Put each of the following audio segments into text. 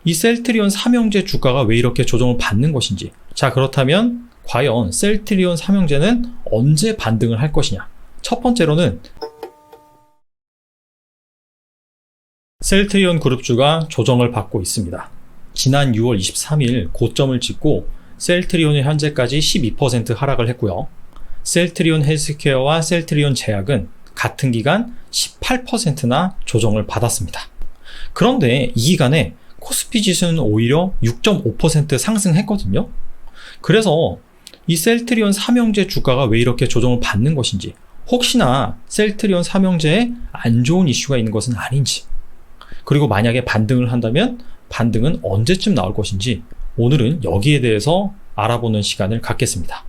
이 셀트리온 삼형제 주가가 왜 이렇게 조정을 받는 것인지. 자, 그렇다면 과연 셀트리온 삼형제는 언제 반등을 할 것이냐. 첫 번째로는 셀트리온 그룹주가 조정을 받고 있습니다. 지난 6월 23일 고점을 찍고 셀트리온이 현재까지 12% 하락을 했고요. 셀트리온 헬스케어와 셀트리온 제약은 같은 기간 18%나 조정을 받았습니다. 그런데 이 기간에 코스피 지수는 오히려 6.5% 상승했거든요. 그래서 이 셀트리온 삼형제 주가가 왜 이렇게 조정을 받는 것인지, 혹시나 셀트리온 삼형제에 안 좋은 이슈가 있는 것은 아닌지, 그리고 만약에 반등을 한다면 반등은 언제쯤 나올 것인지, 오늘은 여기에 대해서 알아보는 시간을 갖겠습니다.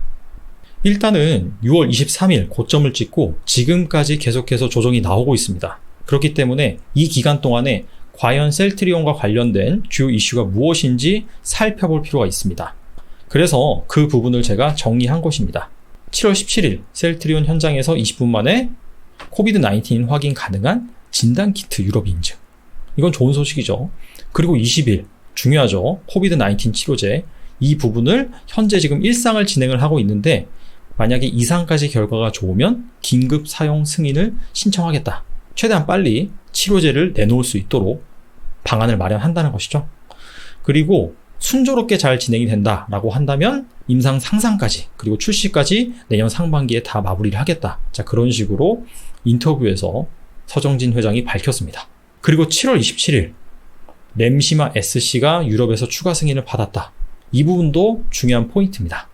일단은 6월 23일 고점을 찍고 지금까지 계속해서 조정이 나오고 있습니다. 그렇기 때문에 이 기간 동안에 과연 셀트리온과 관련된 주요 이슈가 무엇인지 살펴볼 필요가 있습니다. 그래서 그 부분을 제가 정리한 것입니다. 7월 17일 셀트리온 현장에서 20분 만에 코비드-19 확인 가능한 진단키트 유럽 인증. 이건 좋은 소식이죠. 그리고 20일 중요하죠. 코비드-19 치료제. 이 부분을 현재 지금 일상을 진행을 하고 있는데, 만약에 이상까지 결과가 좋으면 긴급 사용 승인을 신청하겠다. 최대한 빨리 치료제를 내놓을 수 있도록 방안을 마련한다는 것이죠. 그리고 순조롭게 잘 진행이 된다라고 한다면 임상 상상까지, 그리고 출시까지 내년 상반기에 다 마무리를 하겠다. 자, 그런 식으로 인터뷰에서 서정진 회장이 밝혔습니다. 그리고 7월 27일 램시마 SC가 유럽에서 추가 승인을 받았다. 이 부분도 중요한 포인트입니다.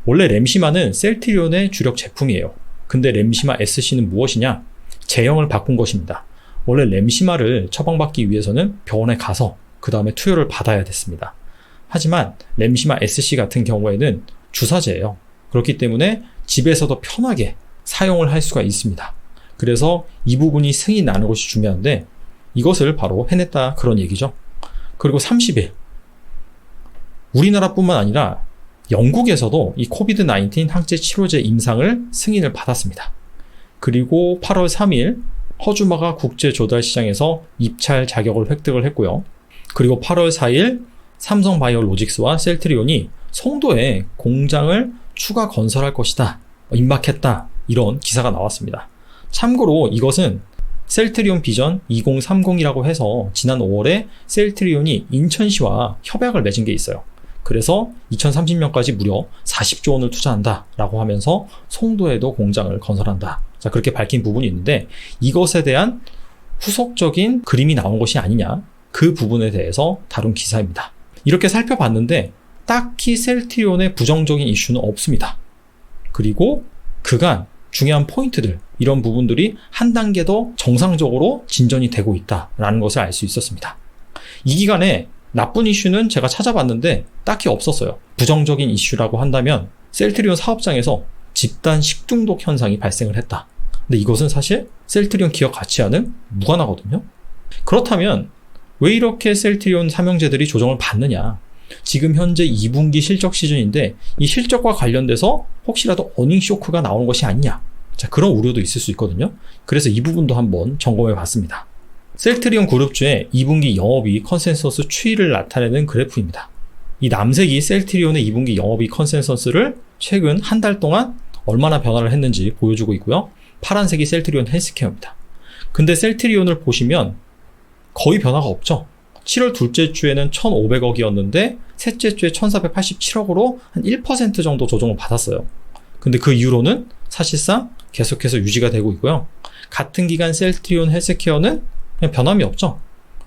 원래 램시마는 셀트리온의 주력 제품이에요. 근데 램시마 SC는 무엇이냐? 제형을 바꾼 것입니다. 원래 램시마를 처방받기 위해서는 병원에 가서 그 다음에 투여를 받아야 됐습니다. 하지만 램시마 SC 같은 경우에는 주사제예요. 그렇기 때문에 집에서도 편하게 사용을 할 수가 있습니다. 그래서 이 부분이 승인이 나는 것이 중요한데, 이것을 바로 해냈다, 그런 얘기죠. 그리고 30일 우리나라뿐만 아니라 영국에서도 이 코비드-19 항체 치료제 임상을 승인을 받았습니다. 그리고 8월 3일 허주마가 국제조달시장에서 입찰 자격을 획득을 했고요. 그리고 8월 4일 삼성바이오로직스와 셀트리온이 송도에 공장을 추가 건설할 것이다, 임박했다, 이런 기사가 나왔습니다. 참고로 이것은 셀트리온 비전 2030이라고 해서 지난 5월에 셀트리온이 인천시와 협약을 맺은 게 있어요. 그래서 2030년까지 무려 40조 원을 투자한다 라고 하면서 송도에도 공장을 건설한다. 자, 그렇게 밝힌 부분이 있는데, 이것에 대한 후속적인 그림이 나온 것이 아니냐, 그 부분에 대해서 다룬 기사입니다. 이렇게 살펴봤는데 딱히 셀트리온의 부정적인 이슈는 없습니다. 그리고 그간 중요한 포인트들, 이런 부분들이 한 단계 더 정상적으로 진전이 되고 있다라는 것을 알 수 있었습니다. 이 기간에 나쁜 이슈는 제가 찾아봤는데 딱히 없었어요. 부정적인 이슈라고 한다면 셀트리온 사업장에서 집단 식중독 현상이 발생을 했다. 근데 이것은 사실 셀트리온 기업 가치와는 무관하거든요. 그렇다면 왜 이렇게 셀트리온 삼형제들이 조정을 받느냐? 지금 현재 2분기 실적 시즌인데 이 실적과 관련돼서 혹시라도 어닝 쇼크가 나오는 것이 아니냐? 자, 그런 우려도 있을 수 있거든요. 그래서 이 부분도 한번 점검해 봤습니다. 셀트리온 그룹주의 2분기 영업이익 컨센서스 추이를 나타내는 그래프입니다. 이 남색이 셀트리온의 2분기 영업이익 컨센서스를 최근 한 달 동안 얼마나 변화를 했는지 보여주고 있고요. 파란색이 셀트리온 헬스케어입니다. 근데 셀트리온을 보시면 거의 변화가 없죠. 7월 둘째 주에는 1,500억이었는데 셋째 주에 1,487억으로 한 1% 정도 조정을 받았어요. 근데 그 이후로는 사실상 계속해서 유지가 되고 있고요. 같은 기간 셀트리온 헬스케어는 그냥 변함이 없죠.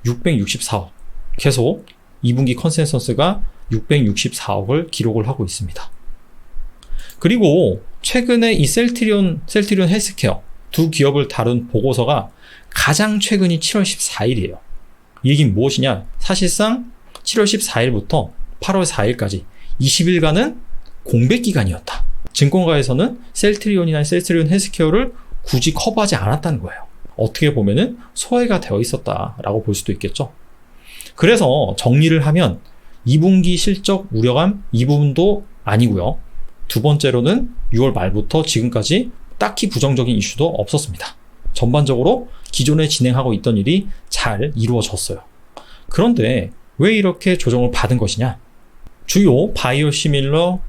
664억. 계속 2분기 컨센서스가 664억을 기록을 하고 있습니다. 그리고 최근에 이 셀트리온 헬스케어 두 기업을 다룬 보고서가 가장 최근이 7월 14일이에요. 이 얘기는 무엇이냐? 사실상 7월 14일부터 8월 4일까지 20일간은 공백 기간이었다. 증권가에서는 셀트리온이나 셀트리온 헬스케어를 굳이 커버하지 않았다는 거예요. 어떻게 보면은 소외가 되어 있었다라고 볼 수도 있겠죠. 그래서 정리를 하면 2분기 실적 우려감 이 부분도 아니고요. 두 번째로는 6월 말부터 지금까지 딱히 부정적인 이슈도 없었습니다. 전반적으로 기존에 진행하고 있던 일이 잘 이루어졌어요. 그런데 왜 이렇게 조정을 받은 것이냐? 주요 바이오시밀러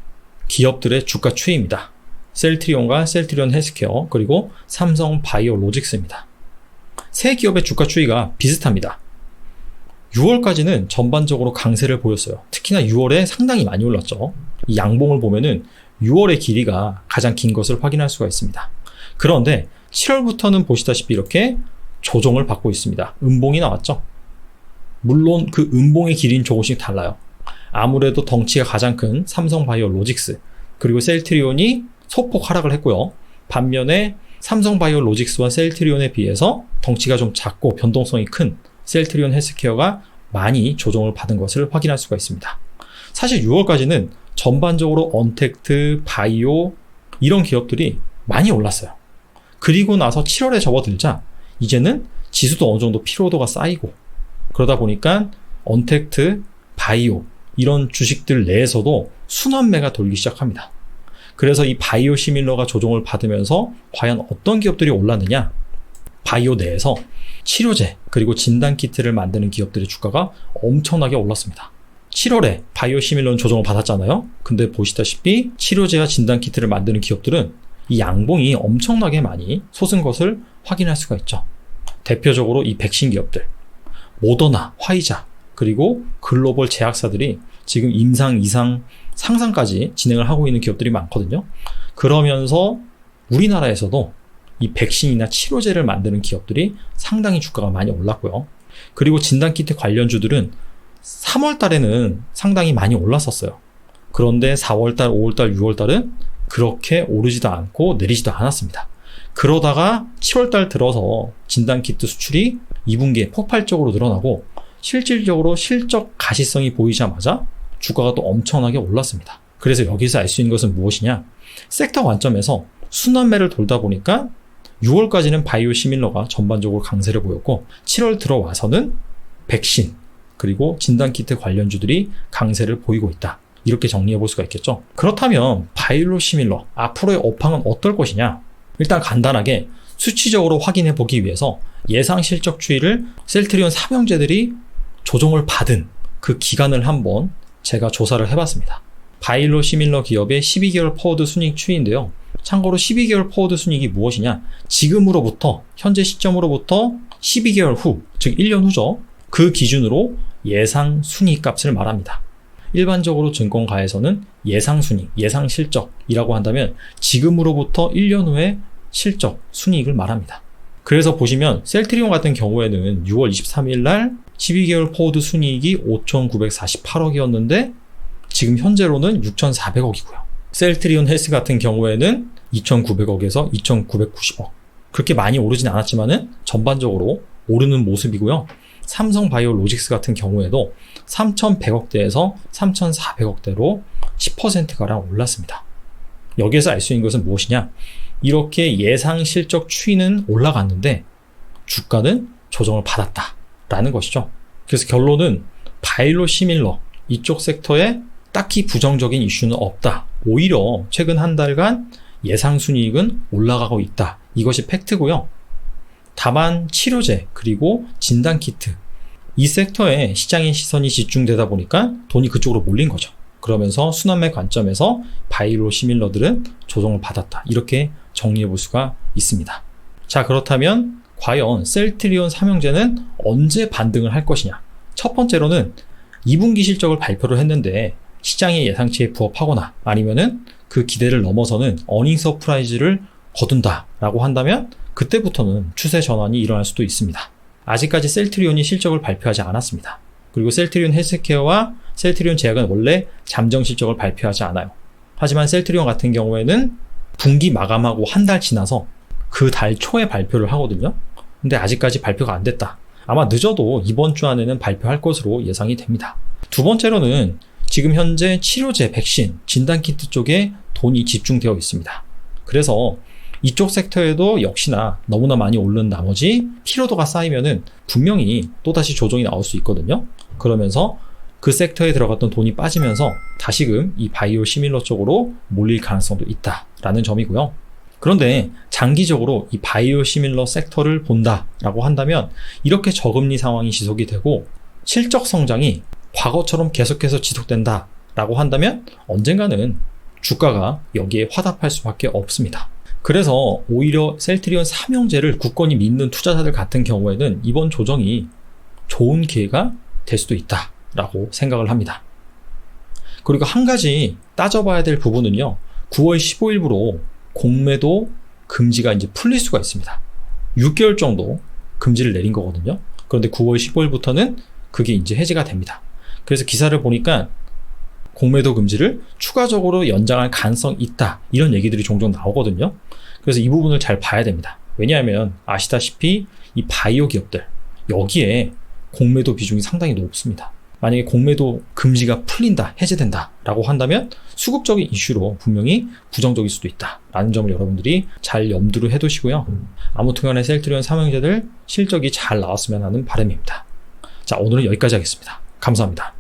기업들의 주가 추이입니다. 셀트리온과 셀트리온 헬스케어, 그리고 삼성 바이오로직스입니다. 세 기업의 주가 추이가 비슷합니다. 6월까지는 전반적으로 강세를 보였어요. 특히나 6월에 상당히 많이 올랐죠. 이 양봉을 보면은 6월의 길이가 가장 긴 것을 확인할 수가 있습니다. 그런데 7월부터는 보시다시피 이렇게 조정을 받고 있습니다. 음봉이 나왔죠. 물론 그 음봉의 길이는 조금씩 달라요. 아무래도 덩치가 가장 큰 삼성바이오로직스, 그리고 셀트리온이 소폭 하락을 했고요. 반면에 삼성바이오로직스와 셀트리온에 비해서 덩치가 좀 작고 변동성이 큰 셀트리온 헬스케어가 많이 조정을 받은 것을 확인할 수가 있습니다. 사실 6월까지는 전반적으로 언택트, 바이오 이런 기업들이 많이 올랐어요. 그리고 나서 7월에 접어들자 이제는 지수도 어느 정도 피로도가 쌓이고, 그러다 보니까 언택트, 바이오 이런 주식들 내에서도 순환매가 돌기 시작합니다. 그래서 이 바이오 시밀러가 조정을 받으면서 과연 어떤 기업들이 올랐느냐? 바이오 내에서 치료제 그리고 진단키트를 만드는 기업들의 주가가 엄청나게 올랐습니다. 7월에 바이오 시밀러는 조정을 받았잖아요. 근데 보시다시피 치료제와 진단키트를 만드는 기업들은 이 양봉이 엄청나게 많이 솟은 것을 확인할 수가 있죠. 대표적으로 이 백신 기업들, 모더나, 화이자, 그리고 글로벌 제약사들이 지금 임상, 이상, 상상까지 진행을 하고 있는 기업들이 많거든요. 그러면서 우리나라에서도 이 백신이나 치료제를 만드는 기업들이 상당히 주가가 많이 올랐고요. 그리고 진단키트 관련주들은 3월 달에는 상당히 많이 올랐었어요. 그런데 4월 달, 5월 달, 6월 달은 그렇게 오르지도 않고 내리지도 않았습니다. 그러다가 7월 달 들어서 진단키트 수출이 2분기에 폭발적으로 늘어나고 실질적으로 실적 가시성이 보이자마자 주가가 또 엄청나게 올랐습니다. 그래서 여기서 알 수 있는 것은 무엇이냐? 섹터 관점에서 순환매를 돌다 보니까 6월까지는 바이오 시밀러가 전반적으로 강세를 보였고 7월 들어와서는 백신 그리고 진단키트 관련주들이 강세를 보이고 있다. 이렇게 정리해 볼 수가 있겠죠. 그렇다면 바이오 시밀러 앞으로의 업황은 어떨 것이냐? 일단 간단하게 수치적으로 확인해 보기 위해서 예상 실적 추이를 셀트리온 삼형제들이 조정을 받은 그 기간을 한번 제가 조사를 해봤습니다. 바이오 시밀러 기업의 12개월 포워드 순이익 추이인데요. 참고로 12개월 포워드 순이익이 무엇이냐? 지금으로부터 현재 시점으로부터 12개월 후, 즉 1년 후죠. 그 기준으로 예상 순이익 값을 말합니다. 일반적으로 증권가에서는 예상 순이익, 예상 실적이라고 한다면 지금으로부터 1년 후의 실적, 순이익을 말합니다. 그래서 보시면 셀트리온 같은 경우에는 6월 23일 날 12개월 포워드 순이익이 5,948억이었는데 지금 현재로는 6,400억이고요. 셀트리온 헬스 같은 경우에는 2,900억에서 2,990억. 그렇게 많이 오르진 않았지만은 전반적으로 오르는 모습이고요. 삼성 바이오로직스 같은 경우에도 3,100억대에서 3,400억대로 10%가량 올랐습니다. 여기에서 알 수 있는 것은 무엇이냐? 이렇게 예상 실적 추이는 올라갔는데 주가는 조정을 받았다라는 것이죠. 그래서 결론은 바이오 시밀러 이쪽 섹터에 딱히 부정적인 이슈는 없다. 오히려 최근 한 달간 예상 순이익은 올라가고 있다. 이것이 팩트고요. 다만 치료제 그리고 진단키트 이 섹터에 시장의 시선이 집중되다 보니까 돈이 그쪽으로 몰린 거죠. 그러면서 순환매 관점에서 바이오 시밀러들은 조정을 받았다. 이렇게 정리해 볼 수가 있습니다. 자, 그렇다면 과연 셀트리온 삼형제는 언제 반등을 할 것이냐? 첫 번째로는 2분기 실적을 발표를 했는데 시장의 예상치에 부합하거나 아니면은 그 기대를 넘어서는 어닝 서프라이즈를 거둔다라고 한다면 그때부터는 추세 전환이 일어날 수도 있습니다. 아직까지 셀트리온이 실적을 발표하지 않았습니다. 그리고 셀트리온 헬스케어와 셀트리온 제약은 원래 잠정 실적을 발표하지 않아요. 하지만 셀트리온 같은 경우에는 분기 마감하고 한 달 지나서 그 달 초에 발표를 하거든요. 근데 아직까지 발표가 안 됐다. 아마 늦어도 이번 주 안에는 발표할 것으로 예상이 됩니다. 두 번째로는 지금 현재 치료제, 백신, 진단키트 쪽에 돈이 집중되어 있습니다. 그래서 이쪽 섹터에도 역시나 너무나 많이 오른 나머지 피로도가 쌓이면은 분명히 또다시 조정이 나올 수 있거든요. 그러면서 그 섹터에 들어갔던 돈이 빠지면서 다시금 이 바이오 시밀러 쪽으로 몰릴 가능성도 있다라는 점이고요. 그런데 장기적으로 이 바이오 시밀러 섹터를 본다라고 한다면 이렇게 저금리 상황이 지속이 되고 실적 성장이 과거처럼 계속해서 지속된다 라고 한다면 언젠가는 주가가 여기에 화답할 수밖에 없습니다. 그래서 오히려 셀트리온 삼형제를 굳건히 믿는 투자자들 같은 경우에는 이번 조정이 좋은 기회가 될 수도 있다 라고 생각을 합니다. 그리고 한 가지 따져봐야 될 부분은요, 9월 15일부로 공매도 금지가 이제 풀릴 수가 있습니다. 6개월 정도 금지를 내린 거거든요. 그런데 9월 15일부터는 그게 이제 해제가 됩니다. 그래서 기사를 보니까 공매도 금지를 추가적으로 연장할 가능성이 있다, 이런 얘기들이 종종 나오거든요. 그래서 이 부분을 잘 봐야 됩니다. 왜냐하면 아시다시피 이 바이오 기업들, 여기에 공매도 비중이 상당히 높습니다. 만약에 공매도 금지가 풀린다, 해제된다 라고 한다면 수급적인 이슈로 분명히 부정적일 수도 있다 라는 점을 여러분들이 잘 염두를 해두시고요. 아무튼간에 셀트리온 삼형제들 실적이 잘 나왔으면 하는 바람입니다. 자, 오늘은 여기까지 하겠습니다. 감사합니다.